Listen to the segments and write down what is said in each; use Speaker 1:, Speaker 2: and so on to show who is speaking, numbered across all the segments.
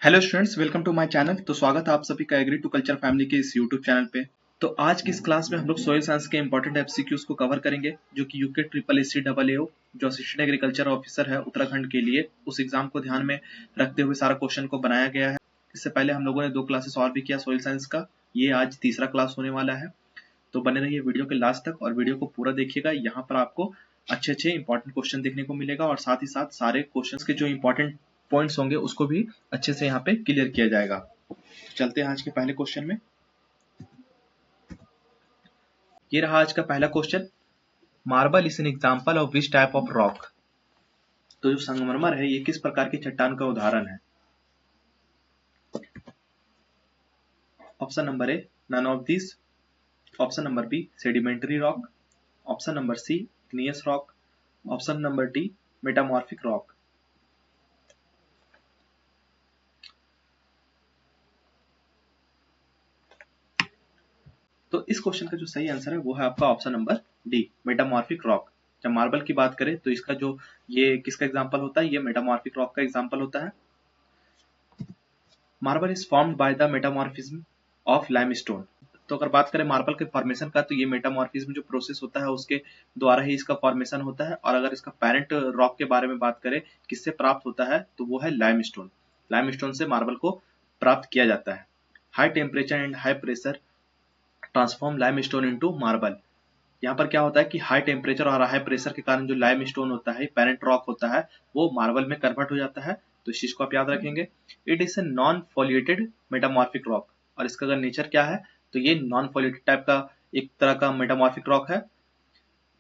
Speaker 1: Hello students, welcome to my channel. तो स्वागत है आप सभी का एग्री टू कल्चर फैमिली के इस यूट्यूब चैनल पे। तो आज की इस क्लास में हम लोग सोइल साइंस के इंपॉर्टेंट एमसीक्यूज को कवर करेंगे, जो कि यूके ट्रिपल एसी डबल एओ जो असिस्टेंट एग्रीकल्चर ऑफिसर है उत्तराखंड के लिए, उस एग्जाम को ध्यान में रखते हुए सारा क्वेश्चन को बनाया गया है। इससे पहले हम लोगों ने 2 क्लासेस और भी किया सोइल साइंस का, ये आज तीसरा क्लास होने वाला है। तो बने रहिए वीडियो के लास्ट तक और वीडियो को पूरा देखिएगा। यहाँ पर आपको अच्छे इंपॉर्टेंट क्वेश्चन देखने को मिलेगा और साथ ही साथ सारे क्वेश्चंस के जो इंपॉर्टेंट पॉइंट्स होंगे उसको भी अच्छे से यहाँ पे क्लियर किया जाएगा। चलते हैं आज के पहले क्वेश्चन में। ये रहा आज का पहला question. Marble is an example of which type of rock. तो जो संगमरमर है ये किस प्रकार की चट्टान का उदाहरण है? Option number A none of this, option number B sedimentary rock, option number C igneous rock, option number D metamorphic rock. तो इस क्वेश्चन का जो सही आंसर है वो है आपका option number D metamorphic rock. जब मार्बल की बात करें तो इसका जो ये किसका एग्जांपल होता है, ये मेटामॉर्फिक रॉक का एग्जांपल होता है। Marble is formed by the metamorphism of limestone. तो अगर बात करें मार्बल के फॉर्मेशन का, तो ये मेटामॉर्फिज्म जो प्रोसेस होता है उसके द्वारा ही इसका फॉर्मेशन होता है। और अगर इसका पेरेंट रॉक के बारे में बात करें किससे प्राप्त होता है, तो वो है लाइमस्टोन। लाइमस्टोन से मार्बल को प्राप्त किया जाता है। High temperature and high pressure transform limestone into marble. यहाँ पर क्या होता है कि हाई टेम्परेचर और हाई प्रेशर के कारण जो लाइमस्टोन होता है, पेरेंट रॉक होता है, वो मार्बल में कन्वर्ट हो जाता है। तो इस चीज को आप याद रखेंगे। It is a non foliated metamorphic rock. और इसका अगर नेचर क्या है, तो ये नॉन फोलिएटेड टाइप का एक तरह का मेटामॉर्फिक रॉक है।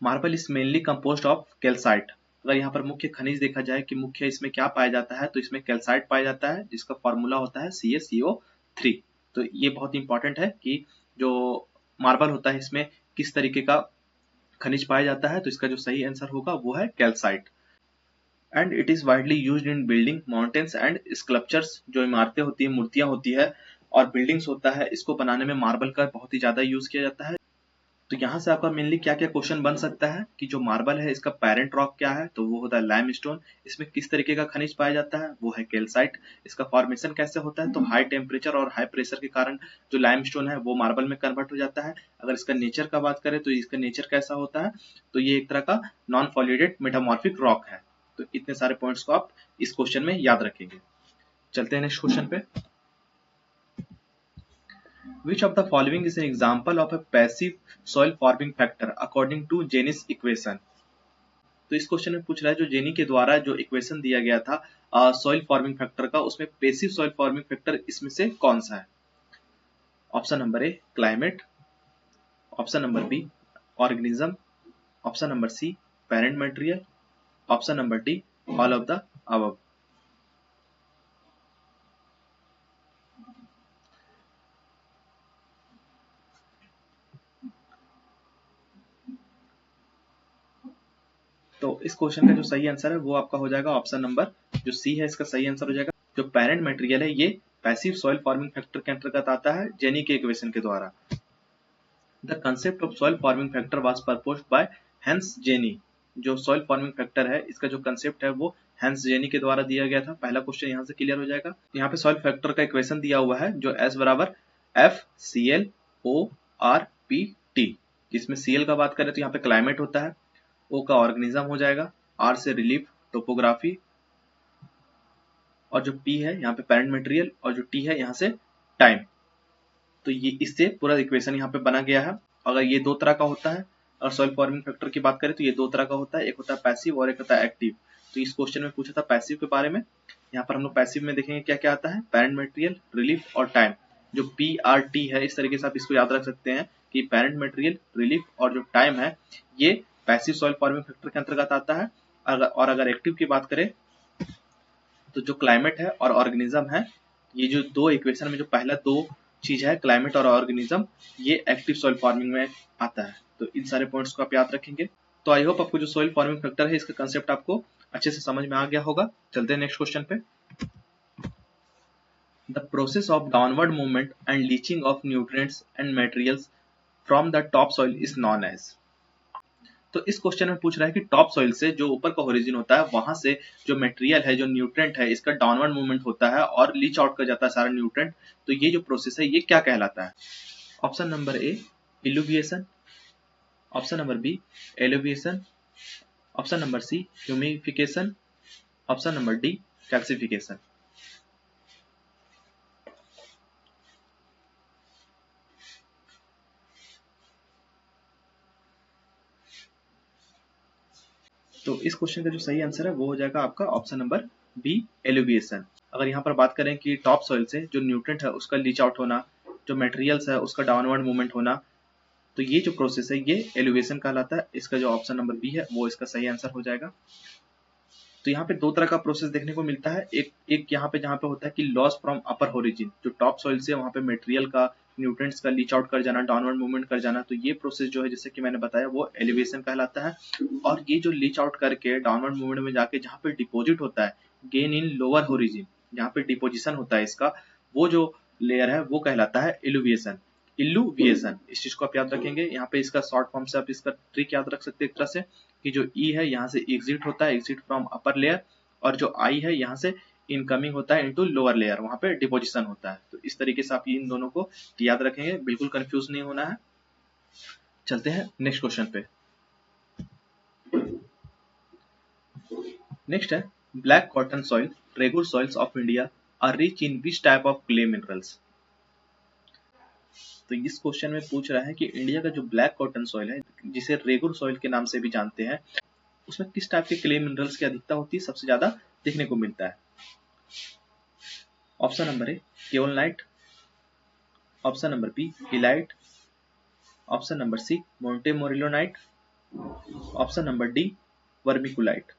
Speaker 1: Marble is mainly composed of calcite. अगर यहाँ पर मुख्य खनिज देखा जाए कि मुख्य इसमें क्या पाया जाता है, तो इसमें कैल्साइट पाया जाता है, जिसका फॉर्मूला होता है CaCO3। तो ये बहुत इंपॉर्टेंट है कि जो मार्बल होता है इसमें किस तरीके का खनिज पाया जाता है। तो इसका जो सही आंसर होगा वो है calcite. And it is widely used in building mountains and sculptures. जो इमारतें होती है, मूर्तियां होती है और बिल्डिंग्स होता है, इसको बनाने में मार्बल का बहुत ही ज्यादा यूज किया जाता है। तो यहाँ से आपका मेनली क्या क्या क्वेश्चन बन सकता है कि जो मार्बल है इसका पेरेंट रॉक क्या है, तो वो होता है लाइमस्टोन। इसमें किस तरीके का खनिज पाया जाता है, वो है कैल्साइट। इसका फॉर्मेशन कैसे होता है, तो हाई टेम्परेचर और हाई प्रेशर के कारण जो लाइमस्टोन है वो मार्बल में कन्वर्ट हो जाता है। अगर इसका नेचर का बात करें तो इसका नेचर कैसा होता है, तो ये एक तरह का नॉन फॉलिएटेड मेटामॉर्फिक रॉक है। तो इतने सारे पॉइंट्स को आप इस क्वेश्चन में याद रखेंगे। चलते हैं नेक्स्ट क्वेश्चन पे। Which of the following is an example of a passive soil forming factor according to Jeni's equation? तो इस क्वेश्चन में पूछ रहा है जो जेनी के द्वारा जो इक्वेशन दिया गया था सॉइल फॉर्मिंग फैक्टर का, उसमें पैसिव सॉइल फॉर्मिंग फैक्टर इसमें से कौन सा है? Option number A climate, option number B organism, option number C parent material, option number D all of the above. तो इस क्वेश्चन का जो सही आंसर है वो आपका हो जाएगा ऑप्शन नंबर जो सी है, इसका सही आंसर हो जाएगा। जो पेरेंट मटेरियल है ये पैसिव सॉइल फॉर्मिंग फैक्टर के अंतर्गत आता है जेनी के इक्वेशन के द्वारा। The concept of soil forming factor was proposed by Hans Jenny. जो सॉइल फॉर्मिंग फैक्टर है इसका जो कंसेप्ट है वो हैंस जेनी के द्वारा दिया गया था। पहला क्वेश्चन यहाँ से क्लियर हो जाएगा। यहाँ पे सॉइल फैक्टर का इक्वेशन दिया हुआ है जो S बराबर FClORPT, जिसमें Cl का बात करें तो यहाँ पे क्लाइमेट होता है, O का ऑर्गेनिज्म हो जाएगा, R से रिलीफ टोपोग्राफी, और जो P है यहाँ पे पेरेंट मटेरियल, और जो T है यहाँ से टाइम। तो ये इससे पूरा इक्वेशन यहाँ पे बना गया है। अगर ये दो तरह का होता है, अगर सॉइल फॉर्मिंग फैक्टर की बात करें तो ये दो तरह का होता है, एक होता है पैसिव और एक होता है एक्टिव। तो इस क्वेश्चन में पूछा था पैसिव के बारे में। यहाँ पर हम लोग पैसिव में देखेंगे क्या क्या आता है, पेरेंट मटेरियल, रिलीफ और टाइम। जो PRT है इस तरीके से आप इसको याद रख सकते हैं कि पेरेंट मटेरियल, रिलीफ और जो टाइम है ये पैसिव सॉइल फॉर्मिंग फैक्टर के अंतर्गत आता है। और अगर एक्टिव की बात करें तो जो क्लाइमेट है और ऑर्गेनिज्म है, ये जो दो इक्वेशन में जो पहला दो चीज है क्लाइमेट और ऑर्गेनिज्म, ये एक्टिव सॉइल फार्मिंग में आता है। तो इन सारे पॉइंट्स को आप याद रखेंगे। तो आई होप आपको जो सॉइल फार्मिंग फैक्टर है इसका कंसेप्ट आपको अच्छे से समझ में आ गया होगा। चलते हैं नेक्स्ट क्वेश्चन पे। The process of downward movement and leaching of nutrients and materials from the top soil is known as. तो इस क्वेश्चन में पूछ रहा है कि टॉप सॉइल से जो ऊपर का ओरिजिन होता है वहां से जो मटेरियल है, जो न्यूट्रेंट है, इसका डाउनवर्ड मूवमेंट होता है और लीच आउट कर जाता है सारा न्यूट्रेंट। तो ये जो प्रोसेस है ये क्या कहलाता है? Option number A illuviation, option number B eluviation, option number C humification, option number D calcification. तो इस क्वेश्चन का जो सही आंसर है वो हो जाएगा आपका ऑप्शन नंबर बी एलिविएशन। अगर यहाँ पर बात करें कि टॉप सॉइल से जो न्यूट्रेंट है उसका लीच आउट होना, जो मटेरियल्स है उसका डाउनवर्ड मूवमेंट होना, तो ये जो प्रोसेस है ये एलिवेशन कहलाता है। इसका जो ऑप्शन नंबर बी है वो इसका सही आंसर हो जाएगा। तो यहाँ पे दो तरह का प्रोसेस देखने को मिलता है। एक यहाँ पे जहाँ पे होता है कि लॉस फ्रॉम अपर ओरिजिन, जो टॉप सॉइल से वहाँ पे मटेरियल का, न्यूट्रिएंट्स का लीच आउट कर जाना, डाउनवर्ड मूवमेंट कर जाना, तो ये प्रोसेस जो है जैसे कि मैंने बताया वो एलिवेशन कहलाता है। और ये जो लीच आउट करके डाउनवर्ड मूवमेंट में जाके जहाँ पे डिपोजिट होता है, गेन इन लोअर ओरिजिन, जहाँ पे डिपोजिशन होता है इसका, वो जो लेयर है वो कहलाता है इल्यूविएशन। इल्यूविएशन, इस चीज को आप याद रखेंगे। यहाँ पे इसका शॉर्ट फॉर्म से आप इसका ट्रिक याद रख सकते हैं एक तरह से, कि जो ई है यहाँ से एग्जिट होता है, एग्जिट फ्रॉम अपर लेयर, और जो आई है यहाँ से इनकमिंग होता है इनटू लोअर लेयर, वहां पे डिपोजिशन होता है। तो इस तरीके से आप इन दोनों को याद रखेंगे, बिल्कुल कंफ्यूज नहीं होना है। चलते हैं नेक्स्ट क्वेश्चन पे। नेक्स्ट है black cotton soil regular soils of India are rich in which type of clay minerals. तो इस क्वेश्चन में पूछ रहा है कि इंडिया का जो ब्लैक कॉटन सॉइल है, जिसे रेगुलर सॉइल के नाम से भी जानते हैं, उसमें किस टाइप के क्ले मिनरल्स की अधिकता होती है, सबसे ज्यादा देखने को मिलता है। Option number A kaolinite, option number B illite, option number C montmorillonite, option number D vermiculite.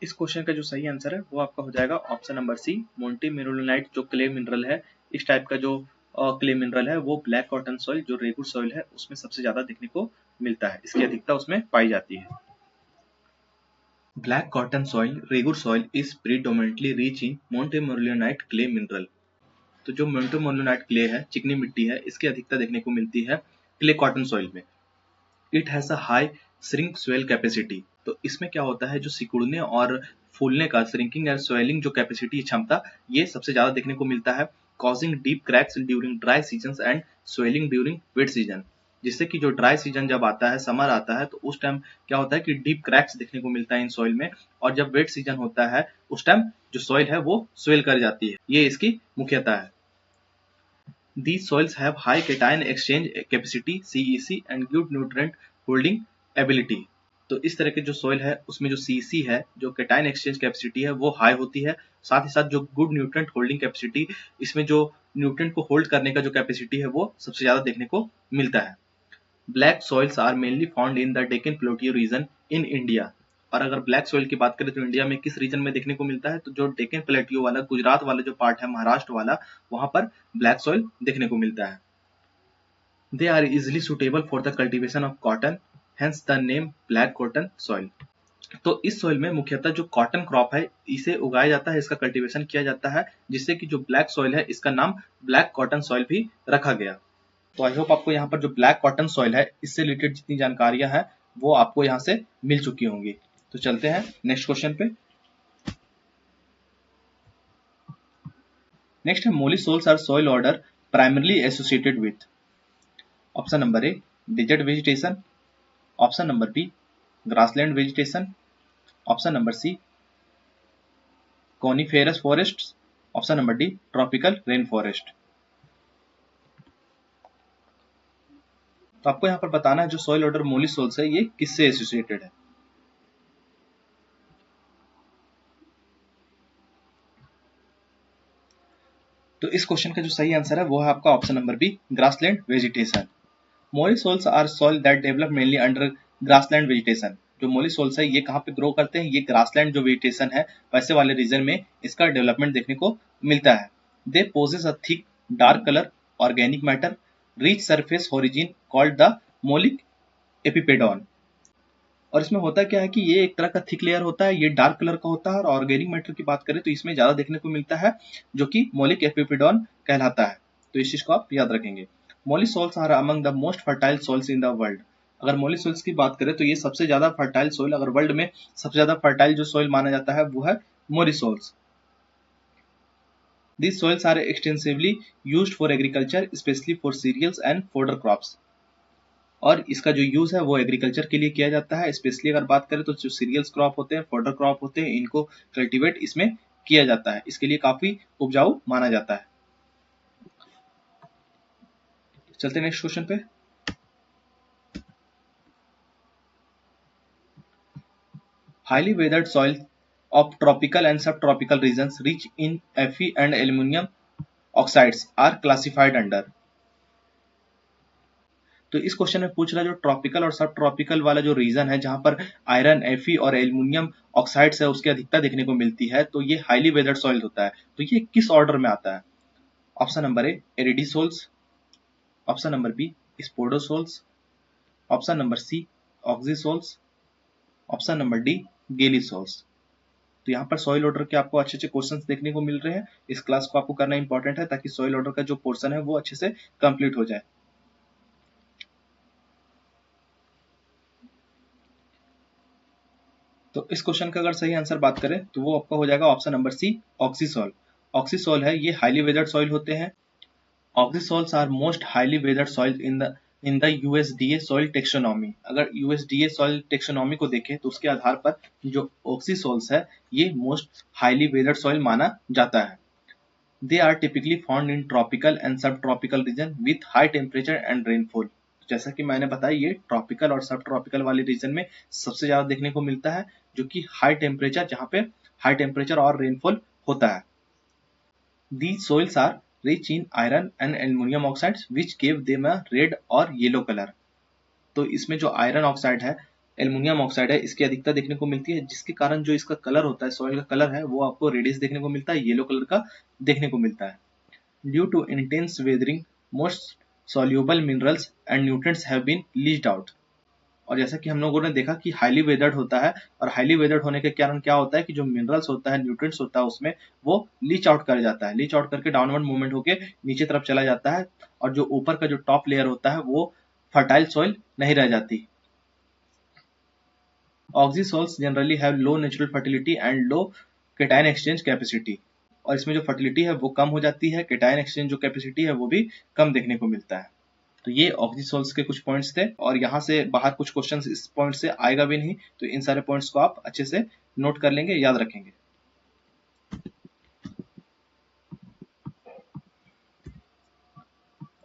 Speaker 1: इस क्वेश्चन का जो सही आंसर है वो आपका हो जाएगा ऑप्शन नंबर सी मोंटेमोरिलोनाइट। जो क्ले मिनरल है, इस टाइप का जो क्ले मिनरल है, वो ब्लैक कॉटन सॉइल जो रेगुलर सॉइल है उसमें सबसे ज्यादा देखने को मिलता है, इसकी अधिकता उसमें पाई जाती है। Black cotton soil regular soil is predominantly rich in montmorillonite clay mineral. तो जो मोंटेमोरिलोनाइट क्ले है, चिकनी मिट्टी है, इसकी अधिकता देखने को मिलती है क्ले कॉटन सॉइल में। It has a high shrink swell capacity. तो इसमें क्या होता है, जो सिकुड़ने और फूलने का, श्रिंकिंग एंड स्वेलिंग जो कैपेसिटी, क्षमता, ये सबसे ज्यादा देखने को मिलता है। Causing deep cracks during dry season and swelling during wet season. जिससे कि जो ड्राई सीजन जब आता है, समर आता है, तो उस टाइम क्या होता है कि डीप क्रैक्स देखने को मिलता है इन सॉइल में। और जब वेट सीजन होता है उस टाइम जो सॉइल है वो स्वेल कर जाती है। ये इसकी मुख्यता है। These soils have high cation exchange capacity (CEC) and good nutrient holding ability। तो इस तरह के जो सॉइल है उसमें जो CEC है, जो कैटायन एक्सचेंज कैपेसिटी है, वो हाई होती है। साथ ही साथ जो गुड न्यूट्रिएंट होल्डिंग कैपेसिटी, इसमें जो न्यूट्रिएंट को होल्ड करने का जो कैपेसिटी है वो सबसे ज्यादा देखने को मिलता है। Black soils are mainly found in the Deccan plateau region in India. और अगर ब्लैक सॉइल की बात करें तो इंडिया में किस रीजन में देखने को मिलता है, तो जो डेक्कन प्लेटियो वाला, गुजरात वाला जो पार्ट है, महाराष्ट्र वाला, वहां पर ब्लैक सॉइल देखने को मिलता है। They are easily suitable for the cultivation of cotton, hence the name black cotton soil. तो इस सॉइल में मुख्यतः जो कॉटन क्रॉप है इसे उगाया जाता है, इसका कल्टीवेशन किया जाता है, जिससे कि जो ब्लैक सॉइल है इसका नाम ब्लैक कॉटन सॉइल भी रखा गया। तो आई होप आपको यहाँ पर जो ब्लैक कॉटन सॉइल है इससे रिलेटेड जितनी जानकारियां हैं वो आपको यहाँ से मिल चुकी होंगी। तो चलते हैं नेक्स्ट क्वेश्चन पे। नेक्स्ट है mollisols are soil order primarily associated with. Option number A desert vegetation, option number B grassland vegetation, option number C coniferous forest, option number D tropical rain forest. तो आपको यहाँ पर बताना है जो soil order मोली souls है ये किससे एसोसिएटेड है। तो इस क्वेश्चन का जो सही आंसर है वो है आपका option number B grassland vegetation. Mollisols are soil that develop mainly under grassland vegetation. जो मोली सोल्स है ये कहाँ पे ग्रो करते हैं, ये ग्रासलैंड जो वेजिटेशन है वैसे वाले रीजन में इसका डेवलपमेंट देखने को मिलता है। They possess a thick dark colour organic matter, rich surface origin called the mollic epipedon. और इसमें होता क्या है कि ये एक तरह का थिक लेयर होता है, ये डार्क कलर का होता है। और ऑर्गेनिक मैटर की बात करें तो इसमें ज्यादा देखने को मिलता है, जो कि मोलिक एपिपिडॉन कहलाता है। तो इस चीज को आप याद रखेंगे। Mollisols are among the most fertile soils in the world. अगर मोली सॉइल्स की बात करें तो ये सबसे ज्यादा फर्टाइल सॉइल, अगर वर्ल्ड में सबसे ज्यादा फर्टाइल जो सॉइल माना जाता है वो है मोली souls. These soils are extensively used for agriculture, especially for cereals and fodder crops. और इसका जो यूज है वो एग्रीकल्चर के लिए किया जाता है। स्पेशली अगर बात करें तो जो सीरियल्स क्रॉप होते हैं, फॉडर क्रॉप होते हैं, इनको कल्टीवेट इसमें किया जाता है। इसके लिए काफी उपजाऊ माना जाता है। चलते नेक्स्ट क्वेश्चन पे। Highly weathered soil of tropical and subtropical regions rich in Fe and aluminum oxides are classified under। तो इस क्वेश्चन में पूछ रहा है जो ट्रॉपिकल और सब ट्रॉपिकल वाला जो रीजन है जहां पर आयरन, Fe और एल्यूमिनियम ऑक्साइड्स है उसकी अधिकता देखने को मिलती है, तो ये हाईली वेदर्ड सॉइल होता है। तो ये किस ऑर्डर में आता है? Option number A aridisols, option number B spodosols, option number C oxisols, option number D gelisols. तो यहाँ पर सॉइल ऑर्डर के आपको अच्छे अच्छे क्वेश्चंस देखने को मिल रहे हैं। इस क्लास को आपको करना इंपॉर्टेंट है ताकि सॉइल ऑर्डर का जो पोर्शन है वो अच्छे से कंप्लीट हो जाए। तो इस क्वेश्चन का अगर सही आंसर बात करें तो वो आपका हो जाएगा ऑप्शन नंबर सी ऑक्सीसॉल। ऑक्सीसॉल है ये हाईली वेदर्ड सॉइल होते हैं। Oxisols are most highly weathered soil in the USDA soil taxonomy. अगर यूएसडीए सॉइल टेक्सोनॉमी को देखें तो उसके आधार पर जो ऑक्सीसॉल्स है ये मोस्ट हाईली वेदर्ड सॉइल माना जाता है। They are typically found in tropical and subtropical region with high temperature and rainfall। जैसा कि मैंने बताया ये ट्रॉपिकल और सब ट्रॉपिकल वाले रीजन में सबसे ज्यादा देखने को मिलता है, जो कि हाई टेम्परेचर, जहां पे हाई टेम्परेचर और रेनफॉल होता है। These soils are rich in iron and aluminum oxides which give them a red or yellow color। तो इसमें जो आयरन ऑक्साइड है, एल्युमिनियम ऑक्साइड है, इसकी अधिकता देखने को मिलती है, जिसके कारण जो इसका कलर होता है, सॉइल का कलर है, वो आपको रेडिश देखने को मिलता है, येलो कलर का देखने को मिलता है। Due to intense weathering most soluble minerals and nutrients have been leached out। और जैसा कि हम लोगों ने देखा कि हाईली वेदर्ड होता है, और हाईली वेदर्ड होने के कारण क्या होता है कि जो मिनरल्स होता है, न्यूट्रिएंट्स होता है, उसमें वो लीच आउट कर जाता है। लीच आउट करके डाउनवर्ड मूवमेंट होके नीचे तरफ चला जाता है, और जो ऊपर का जो टॉप लेयर होता है वो फर्टाइल सॉइल नहीं रह जाती। Oxisols generally have low natural fertility and low cation exchange capacity. और इसमें जो फर्टिलिटी है वो कम हो जाती है, केटायन एक्सचेंज जो कैपेसिटी है वो भी कम देखने को मिलता है। तो ये ऑक्सीसॉल्स के कुछ पॉइंट्स थे, और यहाँ से बाहर कुछ क्वेश्चंस इस पॉइंट से आएगा भी नहीं, तो इन सारे पॉइंट्स को आप अच्छे से नोट कर लेंगे, याद रखेंगे।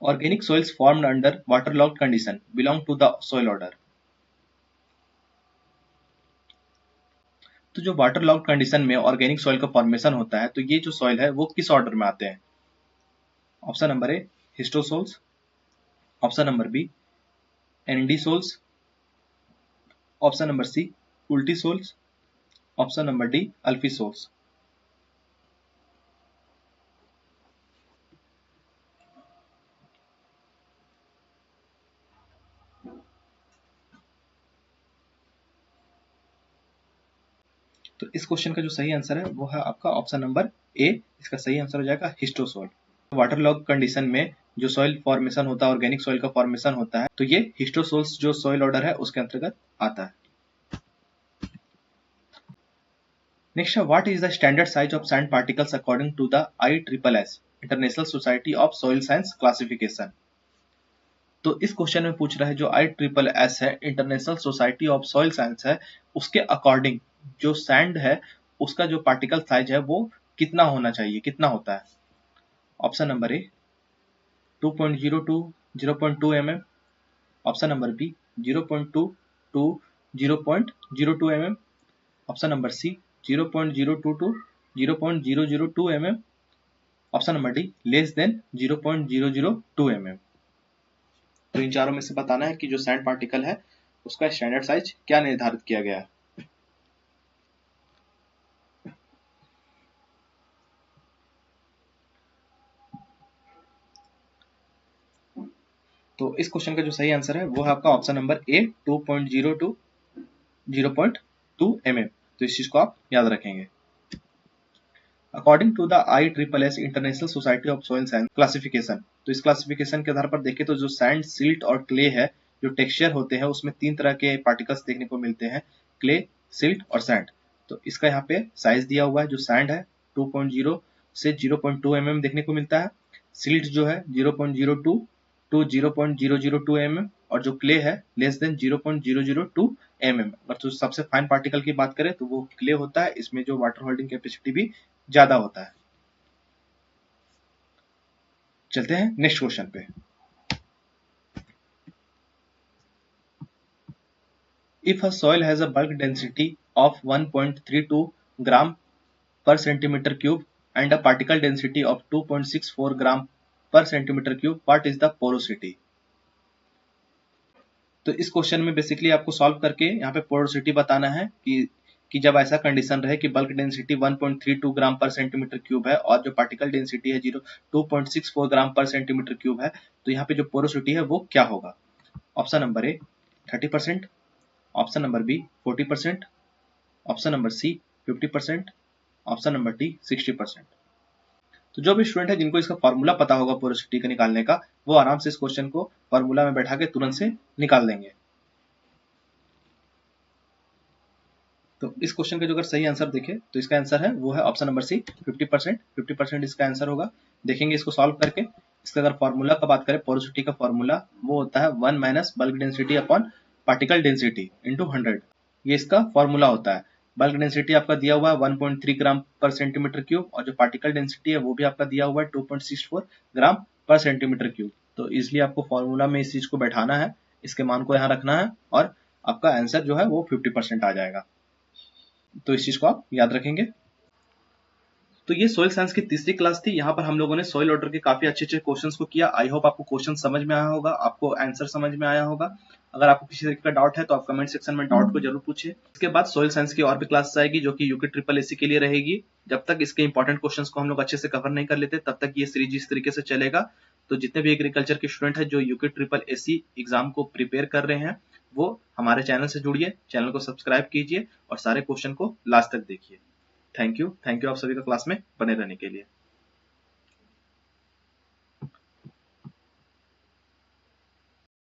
Speaker 1: Organic soils formed under waterlogged condition belong to the soil order. तो जो वाटर लॉक्ड कंडीशन में ऑर्गेनिक सॉइल का फॉर्मेशन होता है, तो ये जो सॉइल है वो किस ऑर्डर में आते हैं? Option number A histosols, option number B andisols, option number C ultisols, option number D alfisols. तो इस क्वेश्चन का जो सही आंसर है वो है आपका ऑप्शन नंबर ए। इसका सही आंसर हो जाएगा हिस्टोसोल। वाटर लॉग कंडीशन में जो सॉइल फॉर्मेशन होता है, ऑर्गेनिक सॉइल का फॉर्मेशन होता है, तो ये हिस्टोसोल्स जो सॉइल ऑर्डर है उसके अंतर्गत आता है। नेक्स्ट है what is the standard size of sand particles according to the ISSS International Society of Soil Science classification. तो इस क्वेश्चन में पूछ रहा है जो ISSS है, international Society of Soil science है, उसके अकॉर्डिंग जो सैंड है उसका जो पार्टिकल साइज है वो कितना होना चाहिए, कितना होता है? Option number A 2.02 0.2 mm, option number B 0.2 to 0.02 mm, option number C 0.02 to 0.002 mm, option number D less than 0.002 mm। तो इन चारों में से बताना है कि जो सैंड पार्टिकल है उसका स्टैंडर्ड साइज क्या निर्धारित किया गया है। तो इस क्वेश्चन का जो सही आंसर है वो है आपका ऑप्शन नंबर ए 2.02 0.2 mm। तो इस चीज को आप याद रखेंगे। According to the ISSS International Society of Soil Science classification, तो इस क्लासिफिकेशन के आधार पर देखें तो जो सैंड, सिल्ट और क्ले है, जो टेक्सचर होते हैं उसमें 3 तरह के पार्टिकल्स देखने को मिलते हैं, क्ले, सिल्ट और सैंड। तो इसका यहाँ पे साइज दिया हुआ है, जो सैंड है 2.0 से 0.2 mm देखने को मिलता है, सिल्ट जो है 0.02 टू 0.002 mm, और जो क्ले है लेस देन 0.002 mm। अगर तो सबसे फाइन पार्टिकल की बात करें तो वो क्ले होता है, इसमें जो वाटर होल्डिंग कैपेसिटी भी ज्यादा होता है। चलते हैं नेक्स्ट क्वेश्चन पे। If a soil has a bulk density of 1.32 gram per centimeter cube and a particle density of 2.64 gram per centimeter cube, what is the porosity? तो इस क्वेश्चन में बेसिकली आपको सॉल्व करके यहाँ पे पोरोसिटी बताना है कि जब ऐसा कंडीशन रहे कि बल्क डेंसिटी 1.32 ग्राम पर सेंटीमीटर क्यूब है और जो पार्टिकल डेंसिटी है 2.64 ग्राम पर सेंटीमीटर क्यूब है, तो यहाँ पे जो पोरोसिटी है वो क्या होगा। Option number A 30%, option number B 40%, option number C 50%, option number D 60%। तो जो भी स्टूडेंट है जिनको इसका फॉर्मूला पता होगा पोरोसिटी के निकालने का, वो आराम से इस क्वेश्चन को फॉर्मूला में बैठा के तुरंत से निकाल देंगे। तो इस क्वेश्चन का जो अगर सही आंसर देखें तो इसका आंसर है वो है ऑप्शन नंबर सी 50%। 50% इसका आंसर होगा। देखेंगे इसको सॉल्व करके। इसका अगर फॉर्मूला का बात करें, पोरोसिटी का फॉर्मूला वो होता है 1 minus bulk density upon particle density into 100। ये इसका फॉर्मूला होता है। बल्क डेंसिटी आपका दिया हुआ है 1.3 ग्राम पर सेंटीमीटर क्यूब, और जो पार्टिकल डेंसिटी है वो भी आपका दिया हुआ है 2.64 ग्राम पर सेंटीमीटर क्यूब। तो इसलिए आपको फॉर्मूला में इस चीज को बैठाना है, इसके मान को यहाँ रखना है, और आपका आंसर जो है वो 50% आ जाएगा। तो इस चीज को आप याद रखेंगे। तो ये सोइल साइंस की तीसरी क्लास थी। यहाँ पर हम लोगों ने सोइल ऑर्डर के काफी अच्छे अच्छे क्वेश्चंस को किया। आई होप आपको क्वेश्चन समझ में आया होगा, आपको आंसर समझ में आया होगा। अगर आपको किसी तरीके का डाउट है तो आप कमेंट सेक्शन में डाउट को जरूर पूछिए। इसके बाद सोइल साइंस की और भी क्लास आएगी जो कि यूके ट्रिपल एसी के लिए रहेगी। जब तक इसके इंपॉर्टेंट क्वेश्चंस को हम लोग अच्छे से कवर नहीं कर लेते तब तक ये सीरीज इस तरीके से चलेगा। तो जितने भी एग्रीकल्चर के स्टूडेंट है जो यूके ट्रिपल एसी एग्जाम को प्रिपेयर कर रहे हैं, वो हमारे चैनल से जुड़िए, चैनल को सब्सक्राइब कीजिए और सारे क्वेश्चन को लास्ट तक देखिए। थैंक यू आप सभी का क्लास में बने रहने के लिए।